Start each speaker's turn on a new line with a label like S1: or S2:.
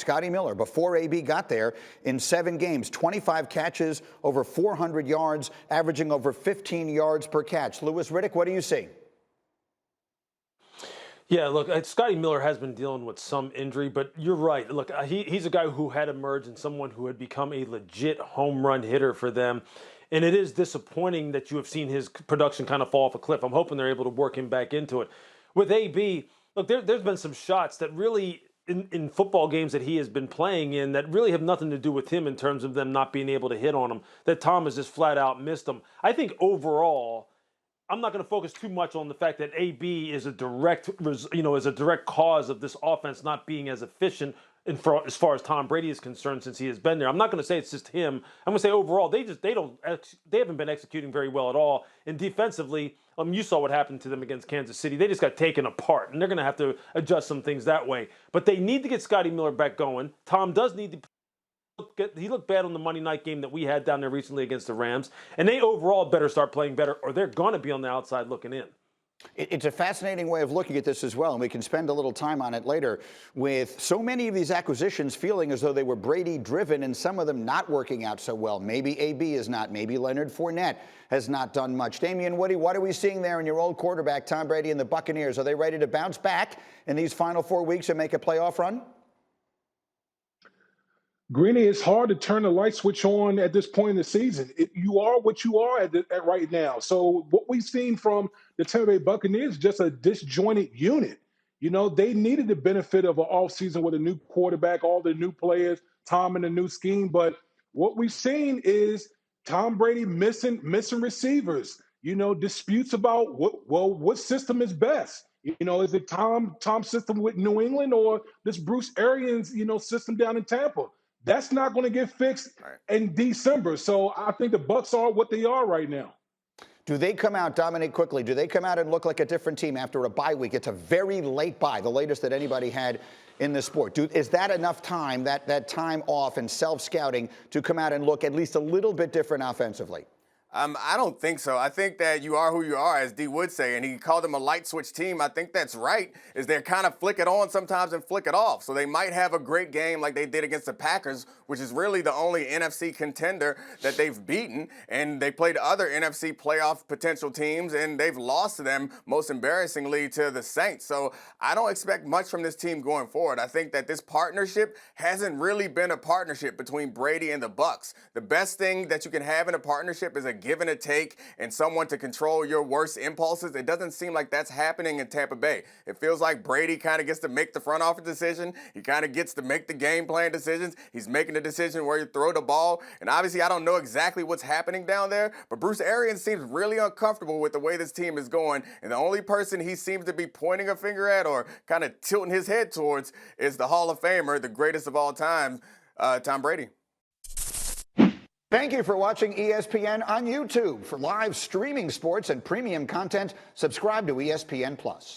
S1: Scotty Miller, before AB got there, in 7 games, 25 catches, over 400 yards, averaging over 15 yards per catch. Louis Riddick, what do you see?
S2: Yeah, look, Scotty Miller has been dealing with some injury, but you're right. Look, he's a guy who had emerged and someone who had become a legit home run hitter for them. And it is disappointing that you have seen his production kind of fall off a cliff. I'm hoping they're able to work him back into it. With AB, look, there's been some shots that really, in football games that he has been playing in, that really have nothing to do with him in terms of them not being able to hit on him, that Tom has just flat out missed them. I think overall, I'm not going to focus too much on the fact that AB is a direct, is a direct cause of this offense not being as efficient as far as Tom Brady is concerned since he has been there. I'm not going to say it's just him. I'm going to say overall they haven't been executing very well at all. And defensively, you saw what happened to them against Kansas City. They just got taken apart, and they're going to have to adjust some things that way. But they need to get Scotty Miller back going. Tom does need to. He looked bad on the Monday night game that we had down there recently against the Rams. And they overall better start playing better, or they're going to be on the outside looking in.
S1: It's a fascinating way of looking at this as well, and we can spend a little time on it later, with so many of these acquisitions feeling as though they were Brady-driven and some of them not working out so well. Maybe AB is not. Maybe Leonard Fournette has not done much. Damian Woody, what are we seeing there in your old quarterback, Tom Brady, and the Buccaneers? Are they ready to bounce back in these final 4 weeks and make a playoff run?
S3: Greeny, it's hard to turn the light switch on at this point in the season. You are what you are at right now. So what we've seen from the Tampa Bay Buccaneers is just a disjointed unit. You know, they needed the benefit of an offseason with a new quarterback, all the new players, Tom and the new scheme. But what we've seen is Tom Brady missing receivers, disputes about what system is best. Is it Tom's system with New England or this Bruce Arians, system down in Tampa? That's not going to get fixed in December. So I think the Bucs are what they are right now.
S1: Do they come out, Dominic, quickly, do they come out and look like a different team after a bye week? It's a very late bye, the latest that anybody had in the sport. Is that enough time, that time off and self-scouting, to come out and look at least a little bit different offensively?
S4: I don't think so. I think that you are who you are, as D would say, and he called them a light switch team. I think that's right, is they kind of flick it on sometimes and flick it off. So they might have a great game like they did against the Packers, which is really the only NFC contender that they've beaten, and they played other NFC playoff potential teams, and they've lost to them, most embarrassingly, to the Saints. So I don't expect much from this team going forward. I think that this partnership hasn't really been a partnership between Brady and the Bucs. The best thing that you can have in a partnership is a give and a take and someone to control your worst impulses. It doesn't seem like that's happening in Tampa Bay. It feels like Brady kind of gets to make the front office decision. He kind of gets to make the game plan decisions. He's making the decision where you throw the ball. And obviously, I don't know exactly what's happening down there, but Bruce Arians seems really uncomfortable with the way this team is going. And the only person he seems to be pointing a finger at or kind of tilting his head towards is the Hall of Famer, the greatest of all time, Tom Brady.
S1: Thank you for watching ESPN on YouTube. For live streaming sports and premium content, subscribe to ESPN+.